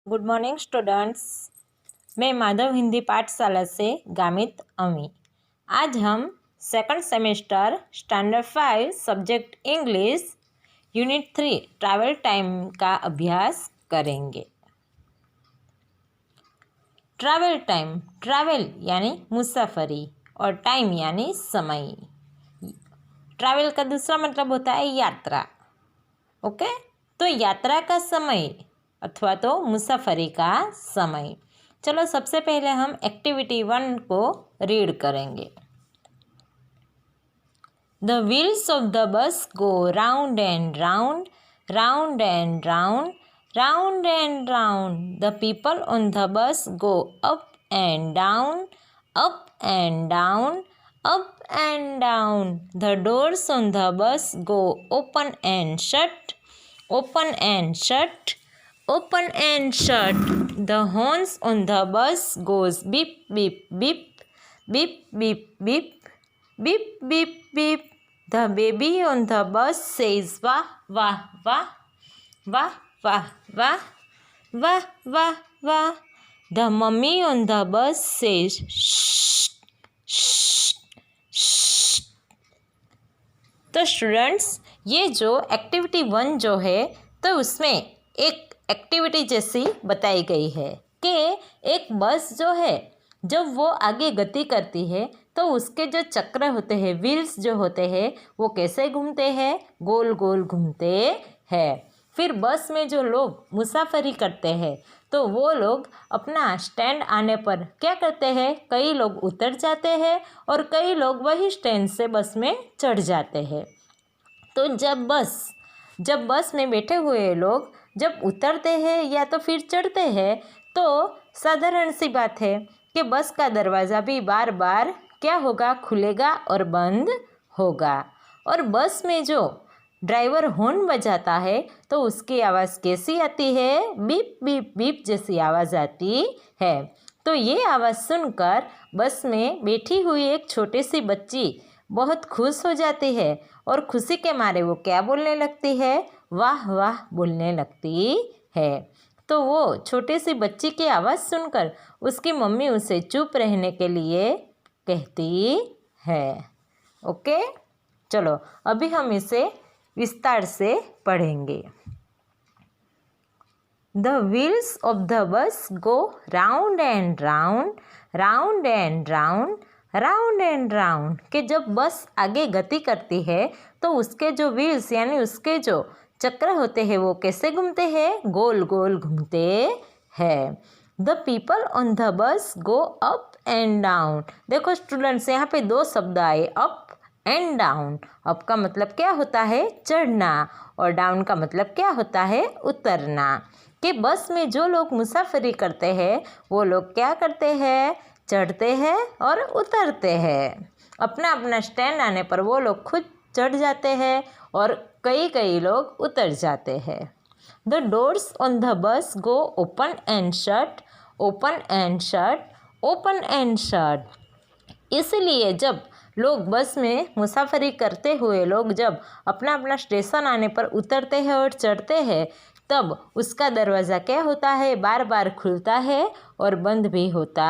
Good morning students. मैं माधव हिंदी पाठशाला से गामित अमी। आज हम second semester standard 5 subject English unit 3 travel time का अभ्यास करेंगे। ट्रैवल टाइम, ट्रैवल यानी मुसाफरी और टाइम यानी समय। ट्रैवल का दूसरा मतलब होता है यात्रा। ओके, तो यात्रा का समय अथवा तो मुसाफरी का समय। चलो सबसे पहले हम एक्टिविटी 1 को रीड करेंगे। The wheels of the bus go round and round, round and round, round and round. The people on the bus go up and down, up and down, up and down. The doors on the bus go open and shut, open and shut, open and shut. The horns on the bus goes beep beep beep, beep beep beep, beep beep beep. The baby on the bus says wah wah wah, wah wah wah, wah wah wah. The mummy on the bus says shh shh। तो students, ये जो activity 1 जो है तो उसमें एक activity जैसी बताई गई है कि एक बस जो है जब वो आगे गति करती है तो उसके जो चक्र होते हैं, व्हील्स जो होते हैं, वो कैसे घूमते हैं, गोल गोल घूमते हैं। फिर बस में जो लोग मुसाफरी करते हैं तो वो लोग अपना स्टैंड आने पर क्या करते हैं, कई लोग उतर जाते हैं और कई लोग वही स्टैंड से बस में चढ़ जाते हैं। तो जब बस में बैठे हुए लोग जब उतरते हैं या तो फिर चढ़ते हैं तो साधारण सी बात है कि बस का दरवाज़ा भी बार बार क्या होगा, खुलेगा और बंद होगा। और बस में जो ड्राइवर हॉर्न बजाता है तो उसकी आवाज़ कैसी आती है, बीप बीप बीप जैसी आवाज़ आती है। तो ये आवाज़ सुनकर बस में बैठी हुई एक छोटी सी बच्ची बहुत खुश हो जाती है और खुशी के मारे वो क्या बोलने लगती है, वाह वाह बोलने लगती है। तो वो छोटी सी बच्ची की आवाज़ सुनकर उसकी मम्मी उसे चुप रहने के लिए कहती है। ओके, चलो अभी हम इसे विस्तार से पढ़ेंगे। The wheels of the bus go round and round, round and round, round and round. कि जब बस आगे गति करती है तो उसके जो व्हील्स यानी उसके जो चक्र होते हैं वो कैसे घूमते हैं, गोल गोल घूमते हैं। The people on the bus go up and down. देखो स्टूडेंट्स, यहाँ पे 2 शब्द आए, अप एंड डाउन। अप का मतलब क्या होता है, चढ़ना, और डाउन का मतलब क्या होता है, उतरना। कि बस में जो लोग मुसाफरी करते हैं वो लोग क्या करते हैं, चढ़ते हैं और उतरते हैं। अपना अपना स्टैंड आने पर वो लोग खुद चढ़ जाते हैं और कई लोग उतर जाते हैं। The doors on the bus go open and shut, open and shut, open and shut. इसलिए जब लोग बस में मुसाफरी करते हुए लोग जब अपना अपना स्टेशन आने पर उतरते हैं और चढ़ते हैं तब उसका दरवाज़ा क्या होता है, बार बार खुलता है और बंद भी होता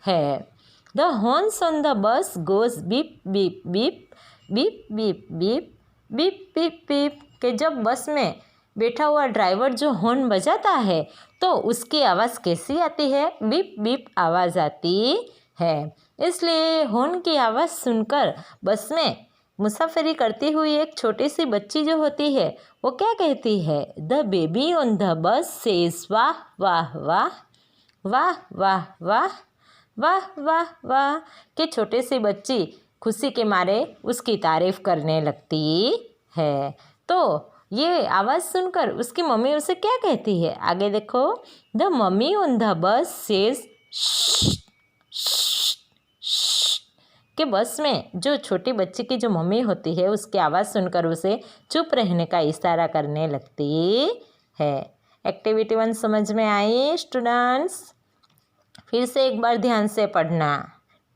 है। The horns on the bus goes beep beep beep, beep beep beep, beep beep beep. कि जब बस में बैठा हुआ ड्राइवर जो हॉर्न बजाता है तो उसकी आवाज़ कैसी आती है, बीप बीप आवाज़ आती है। इसलिए हॉर्न की आवाज़ सुनकर बस में मुसाफरी करती हुई एक छोटी सी बच्ची जो होती है वो क्या कहती है, the baby on the bus says वाह वाह वाह, वाह वाह वाह, वाह वाह वाह। कि छोटी सी बच्ची खुशी के मारे उसकी तारीफ करने लगती है। तो ये आवाज़ सुनकर उसकी मम्मी उसे क्या कहती है, आगे देखो। The mummy on the bus says कि बस में जो छोटी बच्ची की जो मम्मी होती है उसकी आवाज़ सुनकर उसे चुप रहने का इशारा करने लगती है। एक्टिविटी 1 समझ में आई स्टूडेंट्स? फिर से एक बार ध्यान से पढ़ना,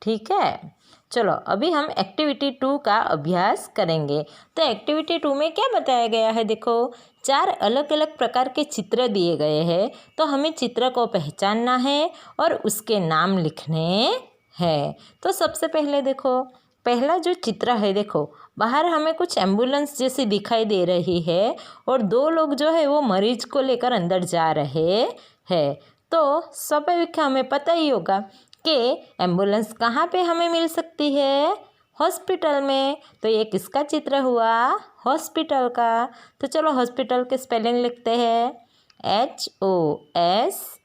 ठीक है। चलो अभी हम एक्टिविटी 2 का अभ्यास करेंगे। तो एक्टिविटी 2 में क्या बताया गया है, देखो। 4 अलग अलग प्रकार के चित्र दिए गए हैं, तो हमें चित्र को पहचानना है और उसके नाम लिखने हैं। तो सबसे पहले देखो, पहला जो चित्र है देखो, बाहर हमें कुछ एम्बुलेंस जैसी दिखाई दे रही है और 2 लोग जो है वो मरीज को लेकर अंदर जा रहे हैं। तो स्वाभाविक हमें पता ही होगा कि एम्बुलेंस कहाँ पे हमें मिल सकती है, हॉस्पिटल में। तो ये किसका चित्र हुआ, हॉस्पिटल का। तो चलो हॉस्पिटल के स्पेलिंग लिखते हैं, HOSPITAL।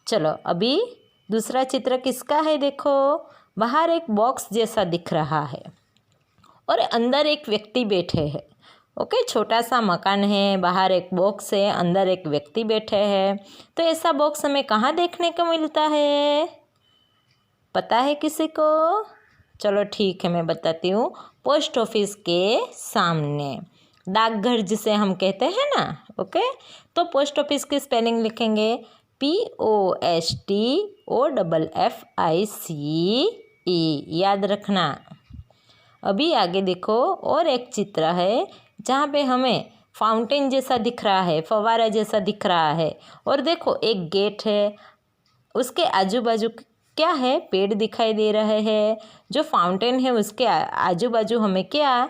चलो अभी दूसरा चित्र किसका है देखो, बाहर एक बॉक्स जैसा दिख रहा है और अंदर एक व्यक्ति बैठे हैं। ओके, छोटा सा मकान है, बाहर एक बॉक्स है, अंदर एक व्यक्ति बैठे हैं। तो ऐसा बॉक्स हमें कहाँ देखने को मिलता है, पता है किसी को? चलो ठीक है, मैं बताती हूँ। पोस्ट ऑफिस के सामने, डाकघर जिसे हम कहते हैं ना। ओके, तो पोस्ट ऑफिस की स्पेलिंग लिखेंगे POSTOFFICE, याद रखना। अभी आगे देखो, और एक चित्र है जहाँ पे हमें फाउंटेन जैसा दिख रहा है, फव्वारा जैसा दिख रहा है। और देखो एक गेट है, उसके आजू बाजू क्या है, पेड़ दिखाई दे रहे हैं। जो फाउंटेन है उसके आजू बाजू हमें क्या,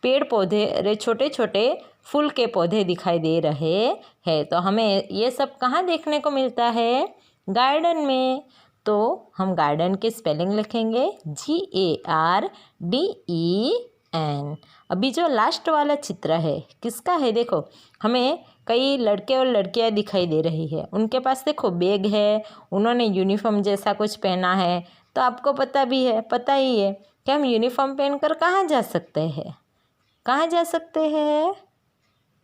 पेड़ पौधे, छोटे छोटे फूल के पौधे दिखाई दे रहे हैं। तो हमें ये सब कहाँ देखने को मिलता है, गार्डन में। तो हम गार्डन की स्पेलिंग लिखेंगे GARDEN। अभी जो लास्ट वाला चित्र है किसका है देखो, हमें कई लड़के और लड़कियां दिखाई दे रही है। उनके पास देखो बैग है, उन्होंने यूनिफॉर्म जैसा कुछ पहना है। तो आपको पता ही है कि हम यूनिफॉर्म पहनकर कहाँ जा सकते हैं, कहाँ जा सकते हैं,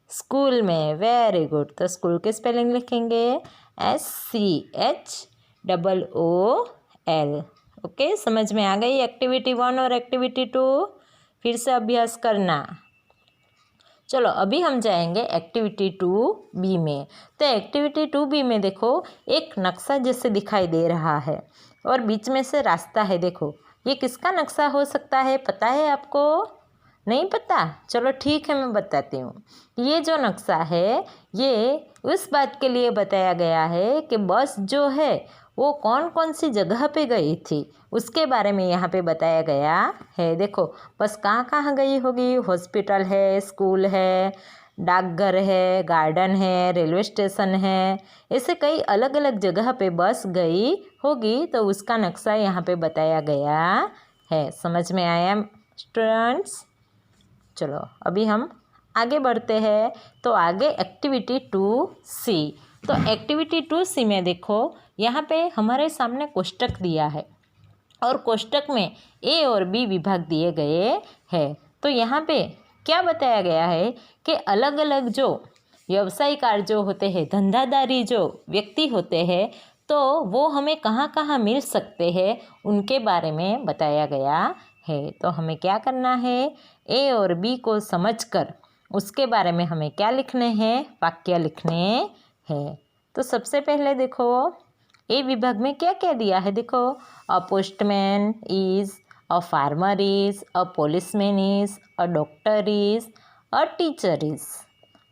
स्कूल में। Very good. तो स्कूल के स्पेलिंग लिखेंगे SCHOOL। ओके, समझ में आ गई एक्टिविटी 1 और एक्टिविटी 2? फिर से अभ्यास करना। चलो अभी हम जाएंगे एक्टिविटी 2B में। तो एक्टिविटी 2B में देखो, एक नक्शा जैसे दिखाई दे रहा है और बीच में से रास्ता है। देखो ये किसका नक्शा हो सकता है, पता है आपको? नहीं पता? चलो ठीक है, मैं बताती हूँ। ये जो नक्शा है ये उस बात के लिए बताया गया है कि बस जो है वो कौन कौन सी जगह पे गई थी उसके बारे में यहाँ पे बताया गया है। देखो बस कहाँ कहाँ गई होगी, हॉस्पिटल है, स्कूल है, डाकघर है, गार्डन है, रेलवे स्टेशन है, ऐसे कई अलग अलग जगह पे बस गई होगी। तो उसका नक्शा यहाँ पे बताया गया है। समझ में आया स्टूडेंट्स? चलो अभी हम आगे बढ़ते हैं। तो आगे एक्टिविटी 2C। तो एक्टिविटी 2C में देखो, यहाँ पे हमारे सामने कोष्टक दिया है और कोष्टक में A और B विभाग दिए गए हैं। तो यहाँ पे क्या बताया गया है कि अलग अलग जो व्यवसायिकार जो होते हैं, धंधादारी जो व्यक्ति होते हैं, तो वो हमें कहाँ कहाँ मिल सकते हैं उनके बारे में बताया गया है। तो हमें क्या करना है, A और B को समझकर उसके बारे में हमें क्या लिखने हैं, वाक्य लिखने हैं। तो सबसे पहले देखो A विभाग में क्या क्या दिया है। देखो, a postman is, a farmer is, a policeman is, a doctor is, a teacher is.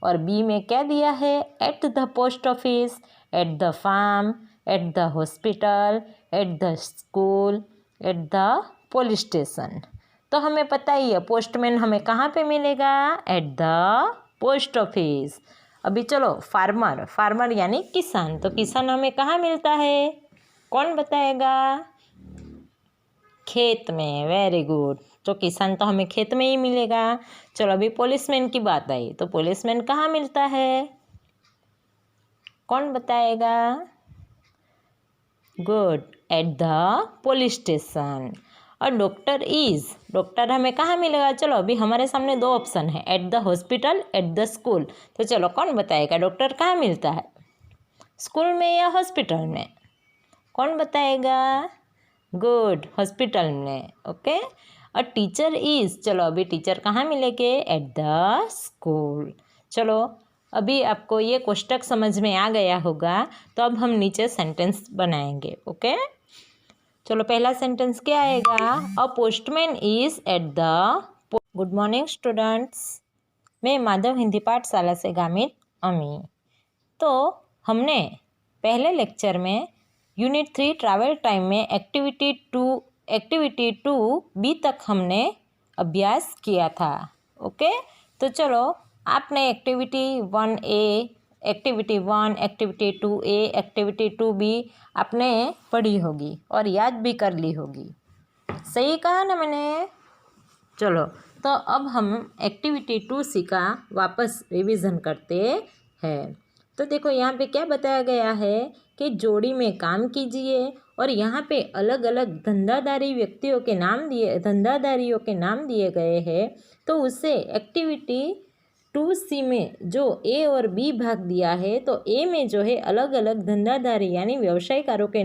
और B में क्या दिया है, at the post office, at the farm, at the hospital, at the school, at the police station. तो हमें पता ही है postman हमें कहाँ पे मिलेगा, एट द पोस्ट ऑफिस। अभी चलो फार्मर यानी किसान। तो किसान हमें कहाँ मिलता है, कौन बताएगा? खेत में। Very good. तो किसान तो हमें खेत में ही मिलेगा। चलो अभी पुलिसमैन की बात आई, तो पुलिसमैन कहाँ मिलता है, कौन बताएगा? Good, eight the police station. और डॉक्टर हमें कहाँ मिलेगा? चलो अभी हमारे सामने 2 ऑप्शन है, at the hospital, at the school. तो चलो कौन बताएगा डॉक्टर कहाँ मिलता है, स्कूल में या हॉस्पिटल में? कौन बताएगा? गुड, हॉस्पिटल में। ओके। और टीचर इज़, चलो अभी टीचर कहाँ मिलेंगे, एट द स्कूल। चलो अभी आपको ये कोष्टक समझ में आ गया होगा। तो अब हम नीचे सेंटेंस बनाएंगे। ओके, चलो पहला सेंटेंस क्या आएगा, अ postman is at the good morning students. मैं माधव हिंदी पाठशाला से गामित अमी। तो हमने पहले लेक्चर में यूनिट 3 ट्रैवल टाइम में एक्टिविटी टू बी तक हमने अभ्यास किया था। ओके, तो चलो आपने activity 1A, activity 1, activity 2A, activity 2B आपने पढ़ी होगी और याद भी कर ली होगी। सही कहा ना मैंने? चलो, तो अब हम एक्टिविटी 2C का वापस रिवीजन करते हैं। तो देखो यहाँ पे क्या बताया गया है कि जोड़ी में काम कीजिए और यहाँ पे अलग अलग धंधादारियों के नाम दिए गए हैं। तो उससे एक्टिविटी 2C में जो ए और बी भाग दिया है, तो ए में जो है अलग अलग धंधादारी यानी व्यवसायकारों के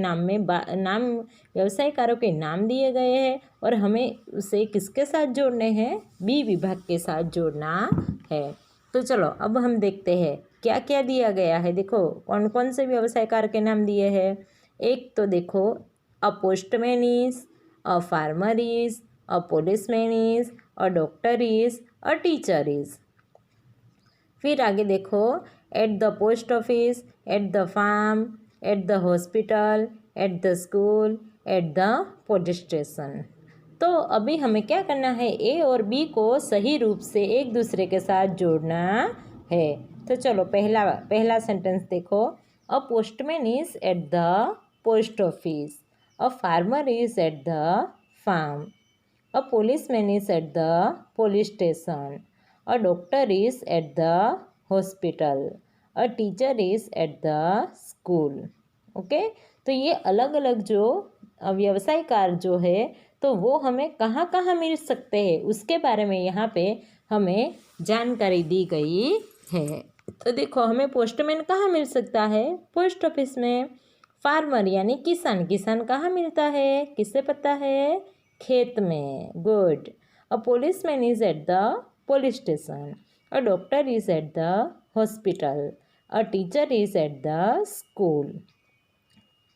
व्यवसायकारों के नाम दिए गए हैं और हमें उसे किसके साथ जोड़ने हैं? बी विभाग के साथ जोड़ना है। तो चलो अब हम देखते हैं क्या क्या दिया गया है। देखो कौन कौन से व्यवसायकार के नाम दिए हैं। एक तो देखो, a postman is, a farmer is, a policeman is, a doctor is, a teacher is. फिर आगे देखो, at the post office, at the farm, at the hospital, at the school, at the police station. तो अभी हमें क्या करना है? ए और बी को सही रूप से एक दूसरे के साथ जोड़ना है। तो चलो पहला सेंटेंस देखो, a postman is at the post office, a farmer is at the farm, a policeman is at the police station, a doctor is at the hospital, a teacher is at the school। Okay, तो ये अलग अलग जो व्यवसायकार जो है तो वो हमें कहाँ कहाँ मिल सकते हैं उसके बारे में यहाँ पे हमें जानकारी दी गई है। तो देखो, हमें पोस्टमैन कहाँ मिल सकता है? पोस्ट ऑफिस में। फार्मर यानी किसान कहाँ मिलता है? किसे पता है? खेत में। Good. A policeman is at the police station, a doctor is at the hospital, a teacher is at the school.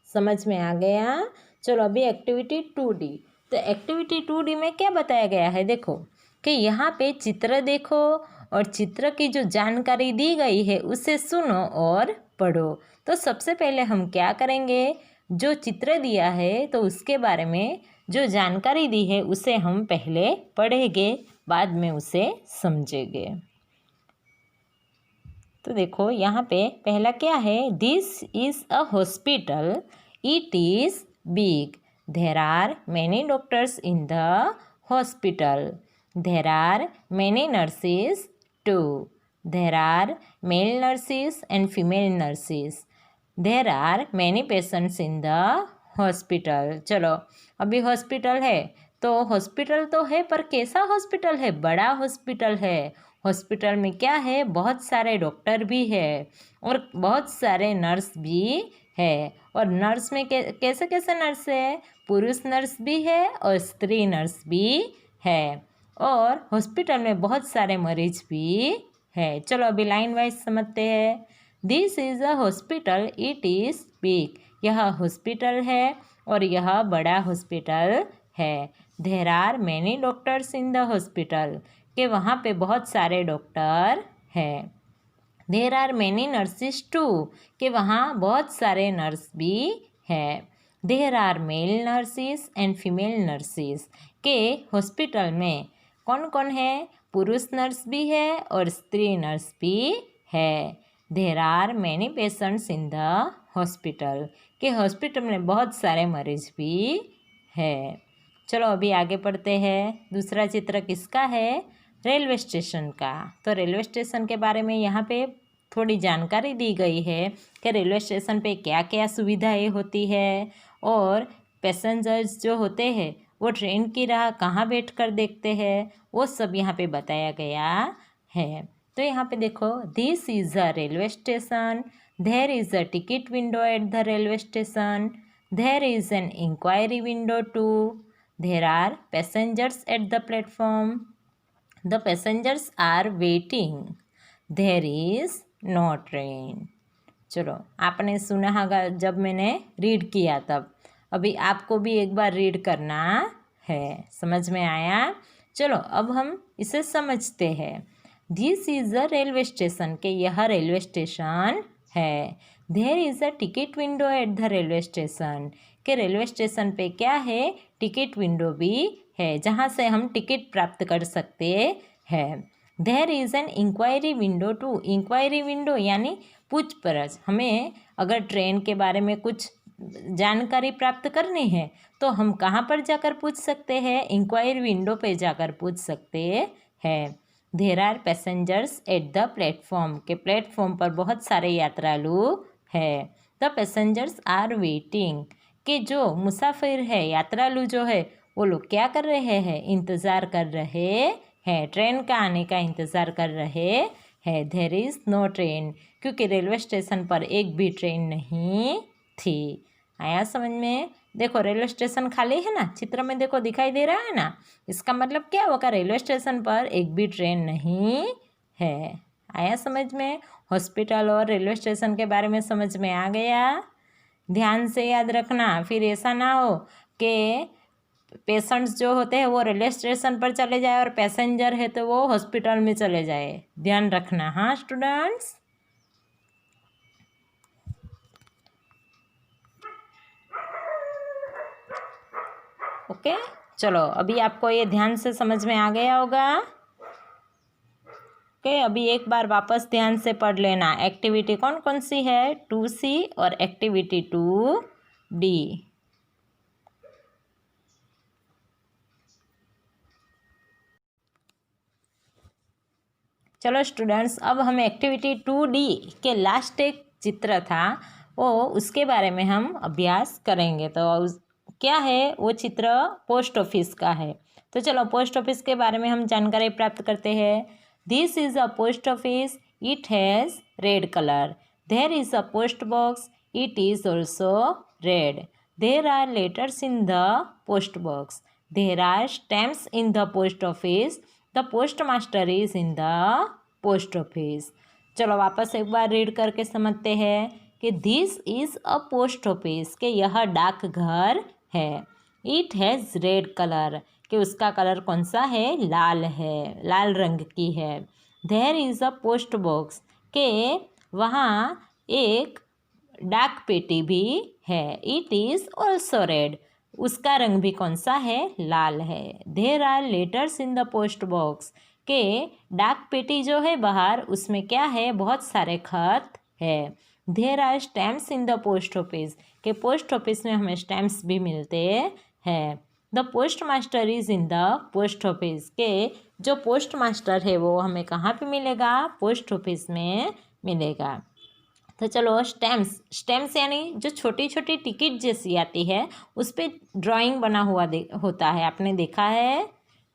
समझ में आ गया? चलो अभी एक्टिविटी 2D। तो एक्टिविटी 2D में क्या बताया गया है? देखो कि यहाँ पे चित्र देखो और चित्र की जो जानकारी दी गई है उसे सुनो और पढ़ो। तो सबसे पहले हम क्या करेंगे? जो चित्र दिया है तो उसके बारे में जो जानकारी दी है उसे हम पहले पढ़ेंगे, बाद में उसे समझेंगे। तो देखो यहाँ पे पहला क्या है? This is a hospital, it is big, there are many doctors in the hospital, there are many nurses too, there are male nurses and female nurses, there are many patients in the hospital. चलो अभी hospital है तो hospital तो है, पर कैसा hospital है? बड़ा हॉस्पिटल है। हॉस्पिटल में क्या है? बहुत सारे डॉक्टर भी है और बहुत सारे नर्स भी है। और नर्स में कैसे कैसे नर्स है? पुरुष नर्स भी है और स्त्री नर्स भी है। और हॉस्पिटल में बहुत सारे मरीज भी है। चलो अभी लाइन वाइज समझते हैं। This is a hospital, it is big. यह हॉस्पिटल है और यह बड़ा हॉस्पिटल है। There are many doctors in the hospital, कि वहाँ पे बहुत सारे डॉक्टर हैं। There are many nurses too, कि वहाँ बहुत सारे नर्स भी हैं। There are male nurses and female nurses, के हॉस्पिटल में कौन कौन है? पुरुष नर्स भी है और स्त्री नर्स भी है। There are many patients in the hospital, के हॉस्पिटल में बहुत सारे मरीज भी है। चलो अभी आगे पढ़ते हैं। दूसरा चित्र किसका है? रेलवे स्टेशन का। तो रेलवे स्टेशन के बारे में यहाँ पे थोड़ी जानकारी दी गई है कि रेलवे स्टेशन पे क्या क्या सुविधाएं होती है और पैसेंजर्स जो होते हैं वो ट्रेन की राह कहाँ बैठकर देखते हैं, वो सब यहाँ पे बताया गया है। तो यहाँ पे देखो, this is a railway station, there is a ticket window at the railway station, there is an enquiry window too, there are passengers at the platform, the passengers are waiting, there is no train. चलो आपने सुना होगा जब मैंने read किया तब, अभी आपको भी एक बार रीड करना है। समझ में आया? चलो अब हम इसे समझते हैं। This is a railway station, के यह रेलवे स्टेशन है। There is a ticket window at the railway station, के रेलवे स्टेशन पे क्या है, टिकट विंडो भी है जहाँ से हम टिकट प्राप्त कर सकते हैं। There is an enquiry window too, enquiry window यानी पूछपरछ। हमें अगर ट्रेन के बारे में कुछ जानकारी प्राप्त करनी है तो हम कहाँ पर जाकर पूछ सकते हैं, इंक्वायरी विंडो पे जाकर पूछ सकते हैं। There are passengers at the platform, के प्लेटफॉर्म पर बहुत सारे यात्रालु है। द पैसेंजर्स आर वेटिंग, के जो मुसाफिर है, यात्रालु जो है वो लोग क्या कर रहे हैं, इंतज़ार कर रहे हैं, ट्रेन का आने का इंतज़ार कर रहे हैं। देयर इज़ नो ट्रेन, क्योंकि रेलवे स्टेशन पर एक भी ट्रेन नहीं थी। आया समझ में? देखो रेलवे स्टेशन खाली है ना, चित्र में देखो दिखाई दे रहा है ना, इसका मतलब क्या होगा, रेलवे स्टेशन पर एक भी ट्रेन नहीं है। आया समझ में? हॉस्पिटल और रेलवे स्टेशन के बारे में समझ में आ गया? ध्यान से याद रखना, फिर ऐसा ना हो कि पेशेंट्स जो होते हैं वो रेलवे स्टेशन पर चले जाए और पैसेंजर है तो वो हॉस्पिटल में चले जाए। ध्यान रखना हाँ स्टूडेंट्स। ओके चलो अभी आपको ये ध्यान से समझ में आ गया होगा। ओके अभी एक बार वापस ध्यान से पढ़ लेना। एक्टिविटी कौन कौन सी है, 2C और एक्टिविटी 2D। चलो स्टूडेंट्स अब हम एक्टिविटी 2D के लास्ट एक चित्र था वो उसके बारे में हम अभ्यास करेंगे। तो क्या है वो चित्र, पोस्ट ऑफिस का है। तो चलो पोस्ट ऑफिस के बारे में हम जानकारी प्राप्त करते हैं। This is a post office, it has red colour. There is a post box, it is also red. There are letters in the post box. There are stamps in the post office. The post master is in the post office. चलो वापस एक बार read करके समझते हैं कि this is a post office, के यह डाकघर है। इट हैज़ रेड कलर, कि उसका कलर कौन सा है, लाल है, लाल रंग की है। There is a post box, के वहाँ एक डाक पेटी भी है। इट इज़ ऑल्सो रेड, उसका रंग भी कौन सा है, लाल है। There are letters in the post box, के डाक पेटी जो है बाहर उसमें क्या है, बहुत सारे खत है। There are stamps in the post office, के पोस्ट ऑफिस में हमें स्टैम्प्स भी मिलते हैं। The post master is in the post office, के जो पोस्ट मास्टर है वो हमें कहाँ पे मिलेगा, पोस्ट ऑफिस में मिलेगा। तो चलो स्टैम्प्स यानी जो छोटी छोटी टिकट जैसी आती है उस पर ड्राइंग बना हुआ होता है, आपने देखा है,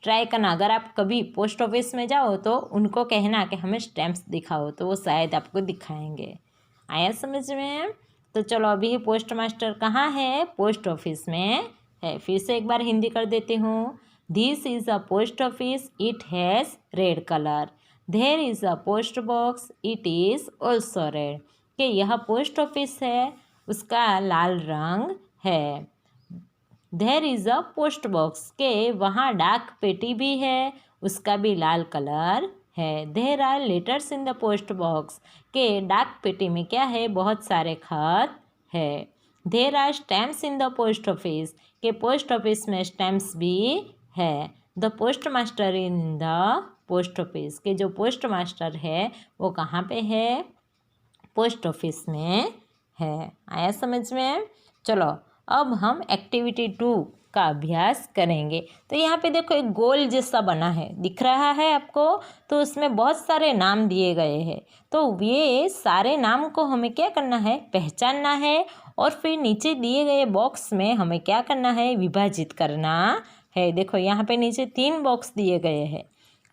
ट्राई करना। अगर आप कभी पोस्ट ऑफिस में जाओ तो उनको कहना कि हमें स्टैम्प्स दिखाओ, तो वो शायद आपको दिखाएंगे। आया समझ में? तो चलो अभी पोस्ट मास्टर कहाँ है, पोस्ट ऑफिस में है। फिर से एक बार हिंदी कर देती हूँ। This is a post office, it has red colour. There is a post box, it is also red, कि यह पोस्ट ऑफिस है, उसका लाल रंग है। There is a post box, के वहाँ डाक पेटी भी है, उसका भी लाल कलर है। There are letters in the post box, के डाक पेटी में क्या है, बहुत सारे खत है। There are stamps in the post office, के पोस्ट ऑफिस में स्टैम्प्स भी है। The post master in the post office, के जो पोस्ट मास्टर है वो कहाँ पे है, पोस्ट ऑफिस में है। आया समझ में? चलो अब हम एक्टिविटी 2 का अभ्यास करेंगे। तो यहाँ पे देखो एक गोल जैसा बना है, दिख रहा है आपको, तो उसमें बहुत सारे नाम दिए गए हैं। तो ये सारे नाम को हमें क्या करना है, पहचानना है, और फिर नीचे दिए गए बॉक्स में हमें क्या करना है, विभाजित करना है। देखो यहाँ पे नीचे 3 बॉक्स दिए गए हैं,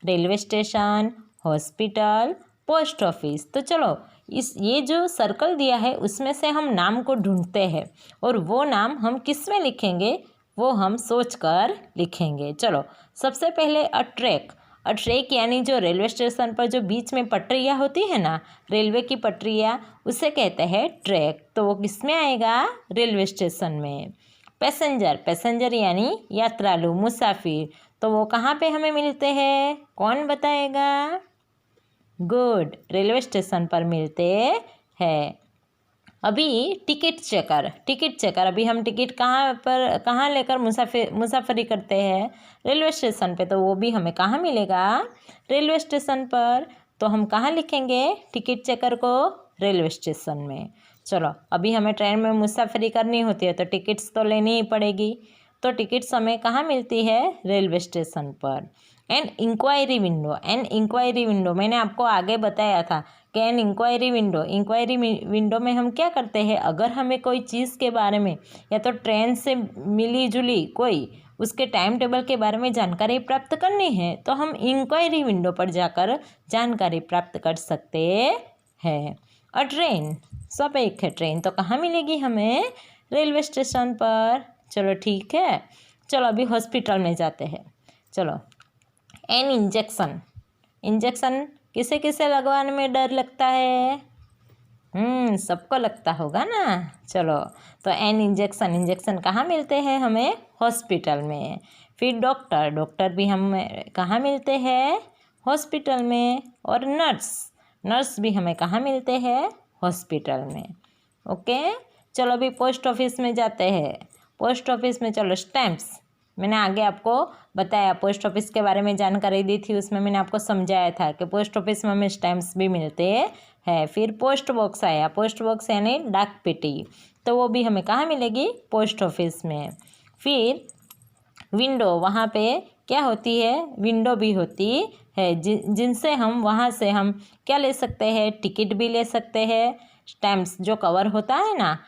railway station, hospital, post office. तो चलो ये जो सर्कल दिया है उसमें से हम नाम को ढूंढते हैं, और वो नाम हम किस में लिखेंगे वो हम सोचकर लिखेंगे। चलो सबसे पहले अ ट्रैक यानी जो रेलवे स्टेशन पर जो बीच में पटरियाँ होती है ना, रेलवे की पटरियाँ, उसे कहते हैं ट्रैक। तो वो किस में आएगा, रेलवे स्टेशन में। पैसेंजर यानी यात्रालु, मुसाफिर, तो वो कहाँ पे हमें मिलते हैं, कौन बताएगा? गुड, रेलवे स्टेशन पर मिलते हैं। अभी टिकट चेकर अभी हम टिकट कहाँ लेकर मुसाफरी करते हैं, रेलवे स्टेशन पे। तो वो भी हमें कहाँ मिलेगा, रेलवे स्टेशन पर। तो हम कहाँ लिखेंगे टिकट चेकर को, रेलवे स्टेशन में। चलो, अभी हमें ट्रेन में मुसाफरी करनी होती है तो टिकट्स तो लेनी ही पड़ेगी। तो टिकट्स हमें कहाँ मिलती है, रेलवे स्टेशन पर। एंड इंक्वायरी विंडो मैंने आपको आगे बताया था कि एन इंक्वायरी विंडो में हम क्या करते हैं, अगर हमें कोई चीज़ के बारे में या तो ट्रेन से मिली जुली कोई उसके टाइम टेबल के बारे में जानकारी प्राप्त करनी है तो हम इंक्वायरी विंडो पर जाकर जानकारी प्राप्त कर सकते हैं। और ट्रेन, सब एक है, ट्रेन तो कहाँ मिलेगी हमें, रेलवे स्टेशन पर। चलो ठीक है, चलो अभी हॉस्पिटल में जाते हैं। चलो, एन इंजेक्शन किसे किसे लगवाने में डर लगता है, सबको लगता होगा ना। चलो, तो एन इंजेक्शन कहाँ मिलते हैं हमें, हॉस्पिटल में। फिर डॉक्टर भी हम कहाँ मिलते हैं, हॉस्पिटल में। और नर्स भी हमें कहाँ मिलते हैं, हॉस्पिटल में। ओके, चलो अभी पोस्ट ऑफिस में जाते हैं। पोस्ट ऑफिस में चलो, स्टैम्प्स मैंने आगे आपको बताया, पोस्ट ऑफिस के बारे में जानकारी दी थी, उसमें मैंने आपको समझाया था कि पोस्ट ऑफिस में हमें स्टैम्प्स भी मिलते हैं। फिर पोस्ट बॉक्स आया, पोस्ट बॉक्स यानी डाक पेटी, तो वो भी हमें कहाँ मिलेगी, पोस्ट ऑफिस में। फिर विंडो, वहाँ पे क्या होती है, विंडो भी होती है, जिनसे हम वहाँ से हम क्या ले सकते हैं, टिकट भी ले सकते हैं। स्टैम्प्स जो कवर होता है ना,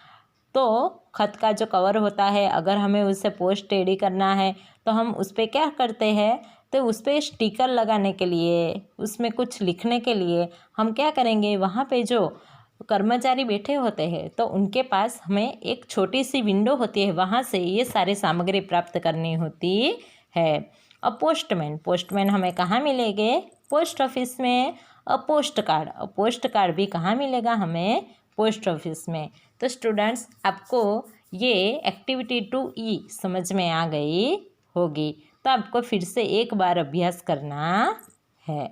तो खत का जो कवर होता है, अगर हमें उससे पोस्ट रेडी करना है तो हम उस पर क्या करते हैं, तो उस पर स्टिकर लगाने के लिए, उसमें कुछ लिखने के लिए हम क्या करेंगे, वहाँ पे जो कर्मचारी बैठे होते हैं तो उनके पास हमें एक छोटी सी विंडो होती है, वहाँ से ये सारी सामग्री प्राप्त करनी होती है। अब पोस्टमैन हमें कहाँ मिलेंगे, पोस्ट ऑफिस में। अब पोस्ट कार्ड भी कहाँ मिलेगा हमें, पोस्ट ऑफिस में। तो स्टूडेंट्स, आपको ये एक्टिविटी 2E समझ में आ गई होगी, तो आपको फिर से एक बार अभ्यास करना है।